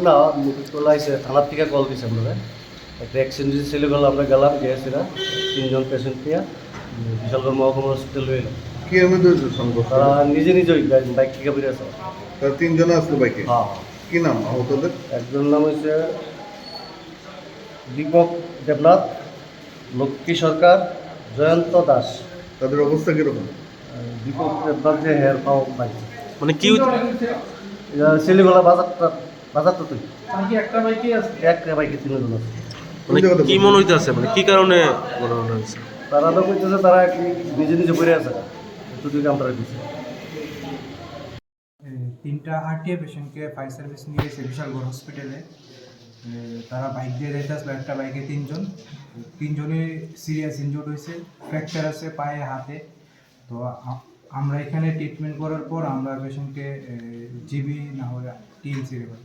না মুকুটতলা এসে থানার থেকে কল দিয়েছে আমরা একটা অ্যাক্সিডেন্ট ছিল গেল আমরা গেলাম গিয়েছিলা 3 জন পেশেন্ট নিয়ে বিশালগড় মহকুমা হসপিটাল হয়ে এলাম। কি এর মধ্যে হয়েছে সংঘর্ষ? তারা নিজে নিজেই বাইক থেকে বেরিয়েছে। তারা 3 জন আসলো বাইকে। হ্যাঁ, কি নাম আহতদের? একজন নাম হচ্ছে দীপক দেবনাথ, লক্ষ্মী সরকার, জয়ন্ত দাস। তাদের অবস্থা কিরকম? দীপক দেবনাথ যে হেয়ার পাও বাইছে মানে কি ছেলেবেলা বাজারটা তুই একটা বাইকে আছে, একটা বাইকে 3 জন আছে। মানে কি মনে হইতেছে, মানে কি কারণে ঘটনাটা হয়েছে? তারা তো বলতেছে তারা কি নিজে নিজে পড়ে আছে দুদিকে আমরা দিচ্ছে। 3টা আরটিআই পেশেন্টকে ফায়ার সার্ভিস নিয়ে গেছে বিশালগড় হসপিটালে। তারা বাইক দিয়ে যাইতে আসলো, একটা বাইকে 3জনই সিরিয়াস ইনজুর্ড হয়েছে, ফ্র্যাকচার আছে পায়ে হাতে। তো আমরা এখানে ট্রিটমেন্ট করার পর আমরা পেশেন্টকে জিবি না হলে টিএমসি রেফার